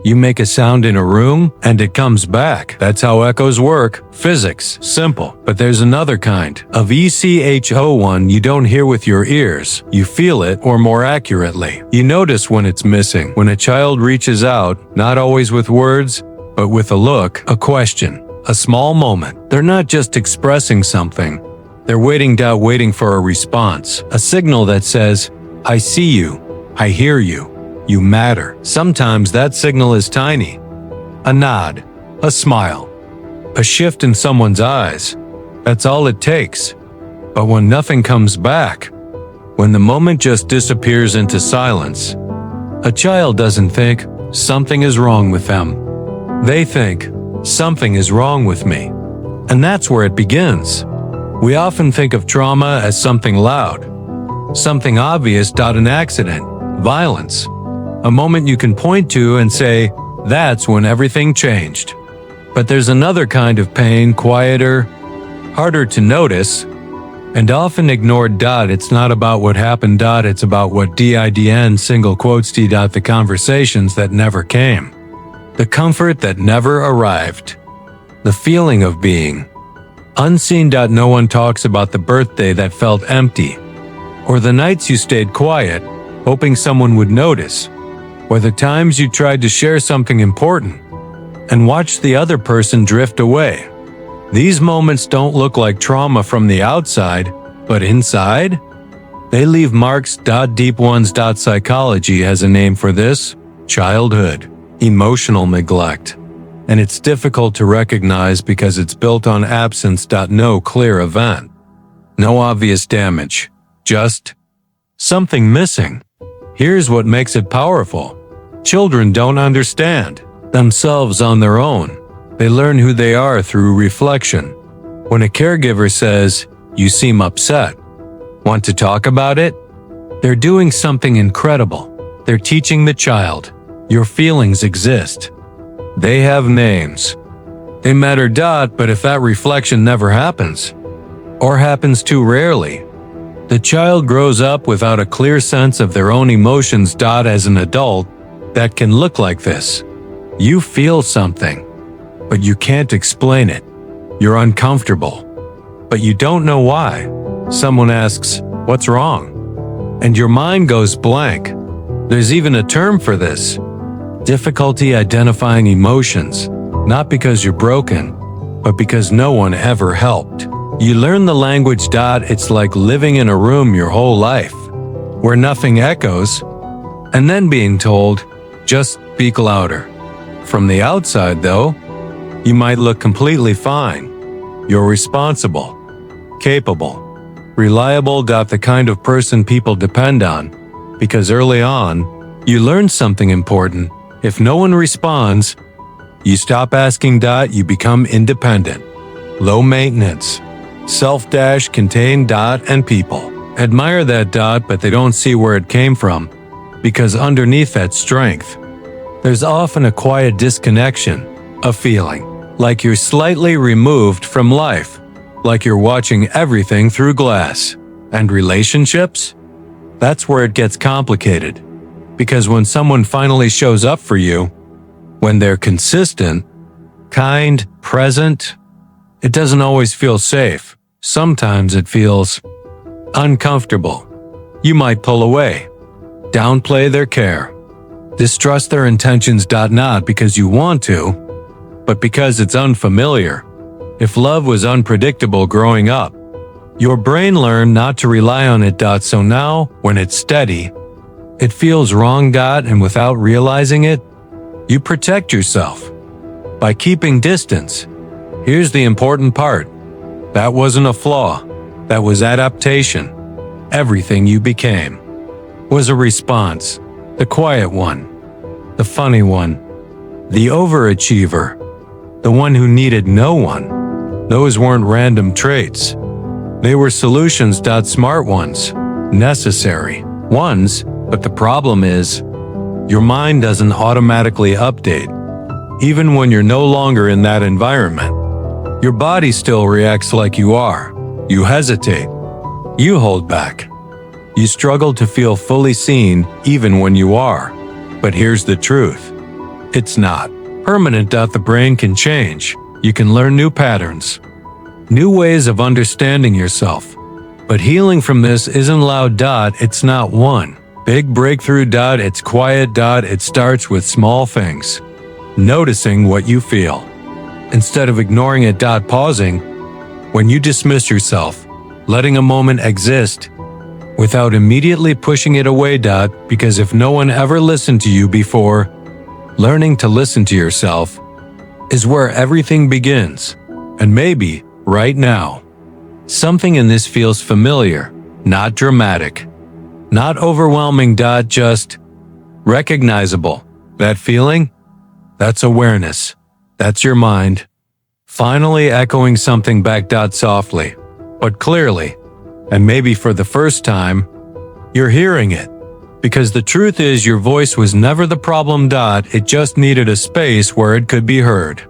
You make a sound in a room, and it comes back. That's how echoes work. Physics. Simple. But there's another kind of ECHO1 you don't hear with your ears. You feel it, or more accurately, you notice when it's missing. When a child reaches out, not always with words, but with a look, a question, a small moment. They're not just expressing something. They're waiting for a response. A signal that says, I see you. I hear you. You matter. Sometimes that signal is tiny. A nod, a smile, a shift in someone's eyes. That's all it takes. But when nothing comes back, when the moment just disappears into silence, a child doesn't think something is wrong with them. They think something is wrong with me. And that's where it begins. We often think of trauma as something loud, something obvious, an accident, violence. A moment you can point to and say, that's when everything changed. But there's another kind of pain, quieter, harder to notice, and often ignored. It's not about what happened. It's about what didn't, single quotes, the conversations that never came, the comfort that never arrived, the feeling of being unseen. No one talks about the birthday that felt empty, or the nights you stayed quiet, hoping someone would notice, or the times you tried to share something important and watched the other person drift away. These moments don't look like trauma from the outside, but inside, they leave marks. Deep ones. Psychology has a name for this: childhood emotional neglect. And it's difficult to recognize because it's built on absence. No clear event, no obvious damage, just something missing. Here's what makes it powerful. Children don't understand themselves on their own. They learn who they are through reflection. When a caregiver says, "You seem upset. Want to talk about it?" they're doing something incredible. They're teaching the child, your feelings exist. They have names. They matter. But if that reflection never happens, or happens too rarely, the child grows up without a clear sense of their own emotions. As an adult, that can look like this. You feel something, but you can't explain it. You're uncomfortable, but you don't know why. Someone asks, "What's wrong?" and your mind goes blank. There's even a term for this: difficulty identifying emotions, not because you're broken, but because no one ever helped. You learn the language. It's like living in a room your whole life, where nothing echoes, and then being told, just speak louder. From the outside, though, you might look completely fine. You're responsible, capable, reliable. The kind of person people depend on, because early on, you learn something important. If no one responds, you stop asking. You become independent, low maintenance, self-contained. And people admire that. But they don't see where it came from, because underneath that strength, there's often a quiet disconnection, a feeling like you're slightly removed from life, like you're watching everything through glass. And relationships? That's where it gets complicated. Because when someone finally shows up for you, when they're consistent, kind, present, it doesn't always feel safe. Sometimes it feels uncomfortable. You might pull away, downplay their care, distrust their intentions. Not because you want to, but because it's unfamiliar. If love was unpredictable growing up, your brain learned not to rely on it. So now, when it's steady, it feels wrong. And without realizing it, you protect yourself by keeping distance. Here's the important part. That wasn't a flaw. That was adaptation. Everything you became was a response. The quiet one, the funny one, the overachiever, the one who needed no one. Those weren't random traits. They were solutions. Smart ones, necessary ones. But the problem is, your mind doesn't automatically update. Even when you're no longer in that environment, your body still reacts like you are. You hesitate. You hold back. You struggle to feel fully seen even when you are. But here's the truth. It's not permanent. The brain can change. You can learn new patterns, new ways of understanding yourself. But healing from this isn't loud. It's not one big breakthrough. It's quiet. It starts with small things. Noticing what you feel instead of ignoring it. Pausing when you dismiss yourself. Letting a moment exist without immediately pushing it away. Because if no one ever listened to you before, learning to listen to yourself is where everything begins. And maybe right now, something in this feels familiar, not dramatic, not overwhelming. Just recognizable. That feeling? That's awareness. That's your mind finally echoing something back. Softly, but clearly, and maybe for the first time, you're hearing it. Because the truth is, your voice was never the problem. It just needed a space where it could be heard.